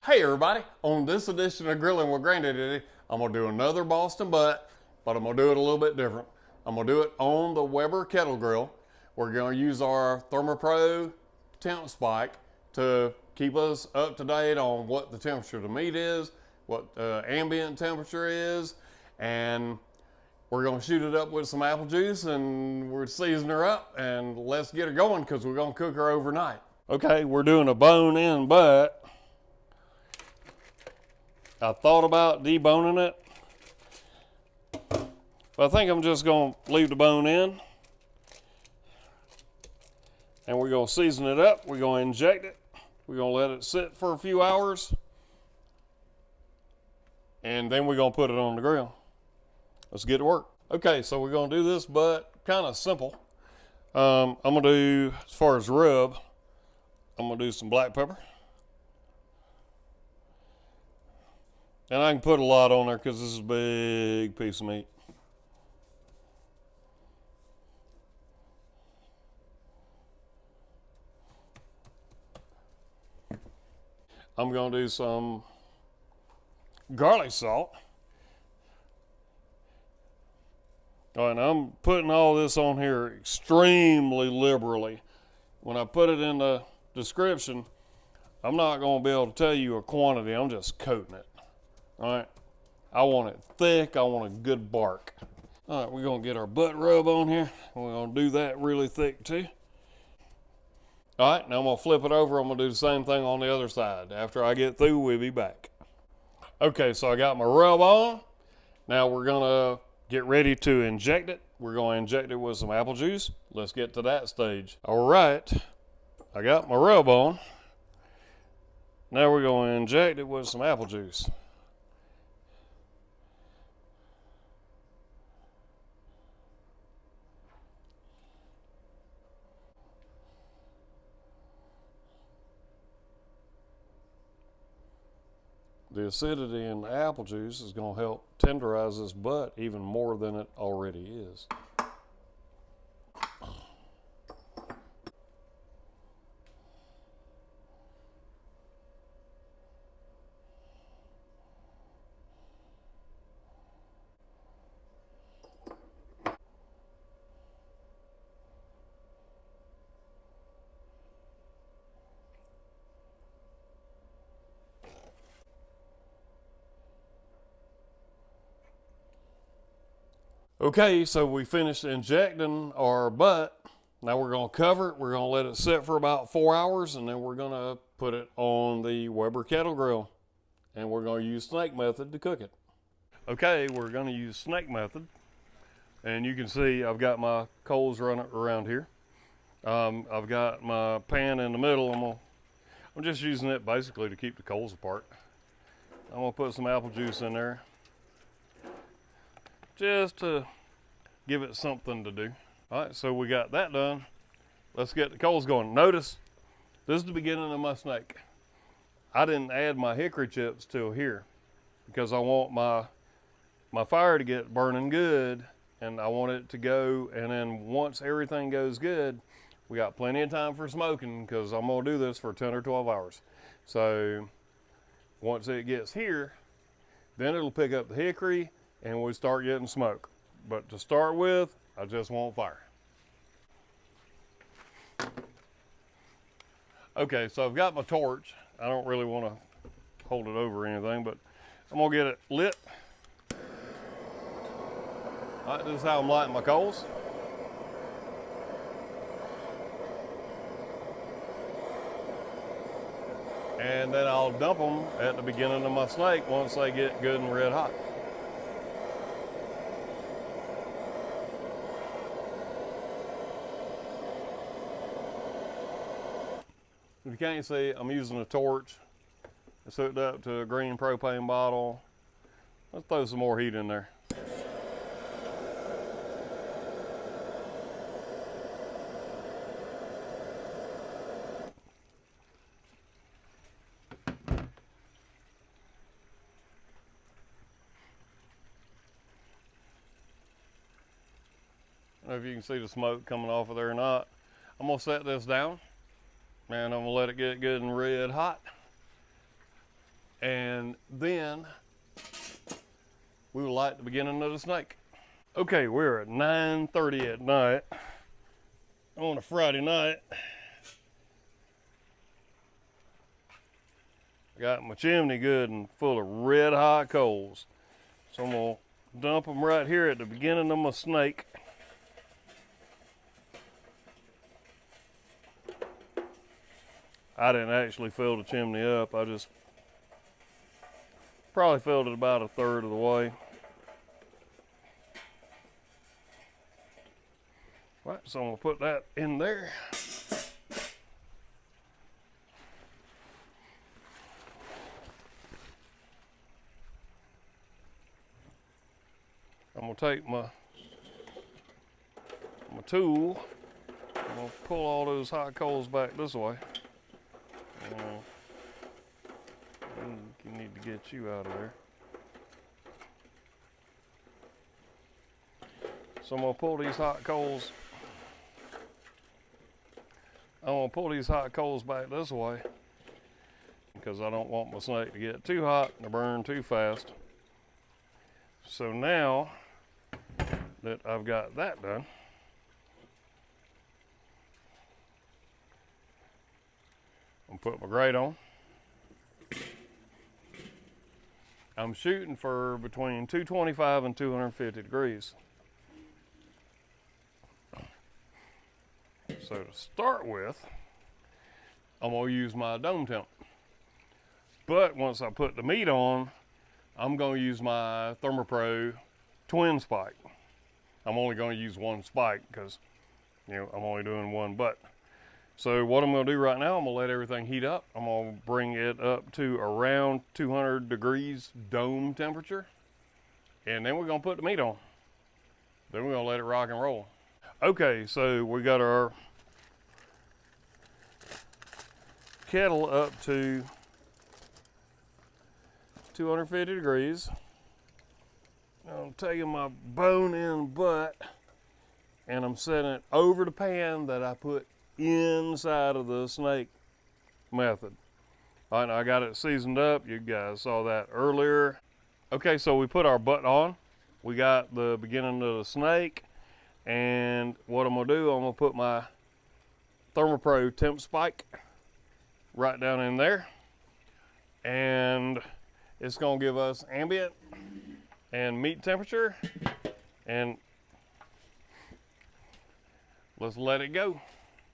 Hey everybody, on this edition of Grilling with Granddaddy, I'm going to do another Boston butt, but I'm going to do it a little bit different. I'm going to do it on the Weber kettle grill. We're going to use our ThermoPro temp spike to keep us up to date on what the temperature of the meat is, what ambient temperature is, and we're going to shoot it up with some apple juice and we're seasoning her up and let's get her going because we're going to cook her overnight. Okay, we're doing a bone-in butt. I thought about deboning it, but I think I'm just going to leave the bone in. And we're going to season it up. We're going to inject it. We're going to let it sit for a few hours. And then we're going to put it on the grill. Let's get to work. Okay, so we're going to do this, but kind of simple. I'm going to do, as far as rub, I'm going to do some black pepper. And I can put a lot on there because this is a big piece of meat. I'm going to do some garlic salt. All right, now I'm putting all this on here extremely liberally. When I put it in the description, I'm not going to be able to tell you a quantity. I'm just coating it. All right, I want it thick. I want a good bark. All right, we're going to get our butt rub on here. We're going to do that really thick too. All right, now I'm going to flip it over. I'm going to do the same thing on the other side. After I get through, we'll be back. Okay, so I got my rub on. Now we're going to get ready to inject it. We're going to inject it with some apple juice. Let's get to that stage. All right, I got my rub on. Now we're going to inject it with some apple juice. The acidity in the apple juice is going to help tenderize this butt even more than it already is. Okay, so we finished injecting our butt. Now we're going to cover it. We're going to let it sit for about 4 hours, and then we're going to put it on the Weber kettle grill. And we're going to use snake method to cook it. Okay, we're going to use snake method. And you can see I've got my coals running around here. I've got my pan in the middle. I'm just using it basically to keep the coals apart. I'm going to put some apple juice in there, just to give it something to do. All right, so we got that done. Let's get the coals going. Notice, this is the beginning of my snake. I didn't add my hickory chips till here because I want my fire to get burning good, and I want it to go, and then once everything goes good, we got plenty of time for smoking because I'm gonna do this for 10 or 12 hours. So once it gets here, then it'll pick up the hickory and we start getting smoke. But to start with, I just want fire. Okay, so I've got my torch. I don't really want to hold it over or anything, but I'm gonna get it lit. All right, this is how I'm lighting my coals. And then I'll dump them at the beginning of my snake once they get good and red hot. If you can't see, I'm using a torch. It's hooked up to a green propane bottle. Let's throw some more heat in there. I don't know if you can see the smoke coming off of there or not. I'm gonna set this down and I'm gonna let it get good and red hot. And then we will light the beginning of the snake. Okay, we're at 9:30 at night on a Friday night. I got my chimney good and full of red hot coals. So I'm gonna dump them right here at the beginning of my snake. I didn't actually fill the chimney up. I just probably filled it about a third of the way. Right, so I'm gonna put that in there. I'm gonna take my tool. I'm gonna pull all those hot coals back this way. You need to get you out of there. So I'm gonna pull these hot coals. I'm gonna pull these hot coals back this way because I don't want my snake to get too hot and to burn too fast. So now that I've got that done, I'm gonna put my grate on. I'm shooting for between 225 and 250 degrees. So to start with, I'm gonna use my dome temp. But once I put the meat on, I'm gonna use my ThermoPro twin spike. I'm only gonna use one spike because, you know, I'm only doing one butt. So what I'm gonna do right now, I'm gonna let everything heat up. I'm gonna bring it up to around 200 degrees dome temperature. And then we're gonna put the meat on. Then we're gonna let it rock and roll. Okay, so we got our kettle up to 250 degrees. I'm taking my bone-in butt and I'm setting it over the pan that I put inside of the snake method. All right, now I got it seasoned up. You guys saw that earlier. Okay, so we put our butt on. We got the beginning of the snake. And what I'm gonna do, I'm gonna put my ThermoPro temp spike right down in there. And it's gonna give us ambient and meat temperature. And let's let it go.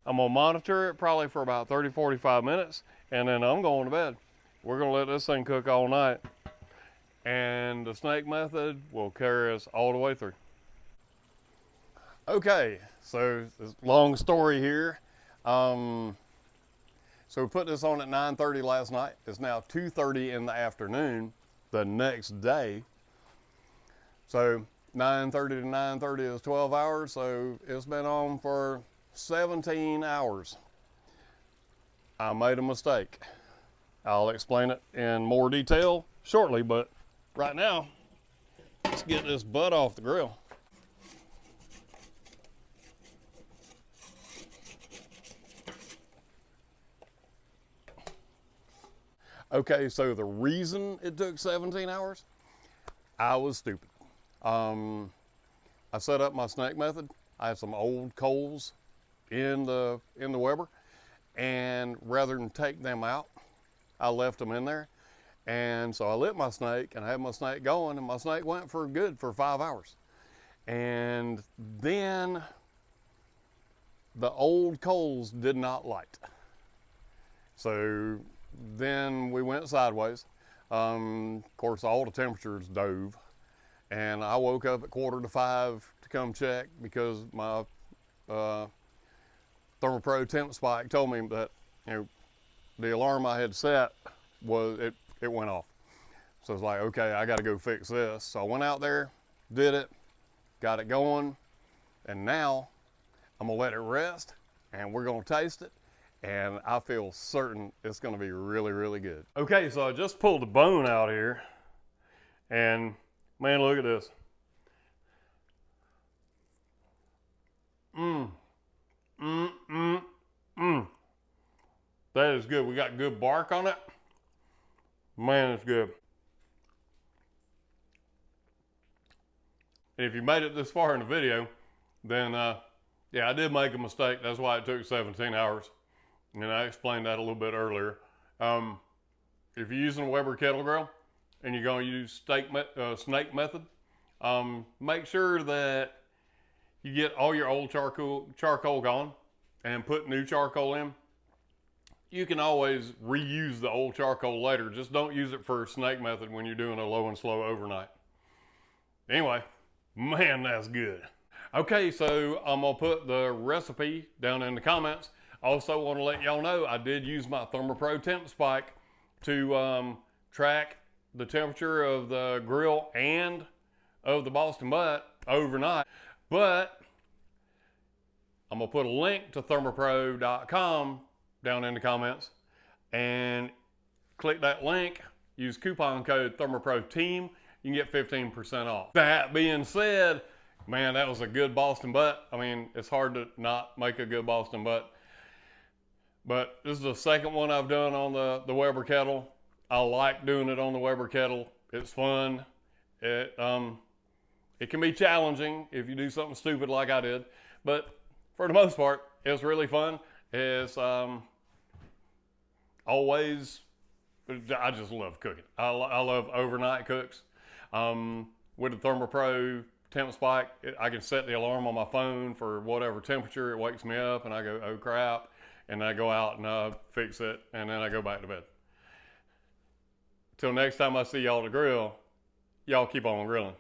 I'm gonna monitor it probably for about 30, 45 minutes, and then I'm going to bed. We're gonna let this thing cook all night. And the snake method will carry us all the way through. Okay, so this long story here. So we put this on at 9:30 last night. It's now 2:30 in the afternoon the next day. So 9:30 to 9:30 is 12 hours, so it's been on for 17 hours. I made a mistake. I'll explain it in more detail shortly, but right now, let's get this butt off the grill. Okay, so the reason it took 17 hours, I was stupid. I set up my snake method. I had some old coals in the Weber, and rather than take them out, I left them in there. And so I lit my snake and I had my snake going, and my snake went for good for 5 hours. And then the old coals did not light. So then we went sideways. Of course, all the temperatures dove. And I woke up at 4:45 to come check because my ThermoPro temp spike told me that, you know, the alarm I had set was, it went off. So it's like, okay, I got to go fix this. So I went out there, did it, got it going, and now I'm gonna let it rest and we're gonna taste it. And I feel certain it's gonna be really, really good. Okay, so I just pulled the bone out here, and man, look at this. That is good. We got good bark on it. Man, it's good. And if you made it this far in the video, then yeah, I did make a mistake. That's why it took 17 hours. And I explained that a little bit earlier. If you're using a Weber kettle grill and you're going to use snake method, make sure that you get all your old charcoal gone and put new charcoal in. You can always reuse the old charcoal later. Just don't use it for snake method when you're doing a low and slow overnight. Anyway, man, that's good. Okay, so I'm gonna put the recipe down in the comments. Also want to let y'all know I did use my ThermoPro temp spike to track the temperature of the grill and of the Boston butt overnight. But I'm gonna put a link to thermopro.com down in the comments, and click that link, use coupon code ThermoProTeam, you can get 15% off. That being said, man, that was a good Boston butt. I mean, it's hard to not make a good Boston butt. But this is the second one I've done on the Weber kettle. I like doing it on the Weber kettle. It's fun. It can be challenging if you do something stupid like I did, but for the most part, it's really fun. It's always, I just love cooking. I love overnight cooks. With the ThermoPro temp spike, I can set the alarm on my phone for whatever temperature. It wakes me up and I go, oh crap. And I go out and fix it, and then I go back to bed. Till next time I see y'all at the grill, y'all keep on grilling.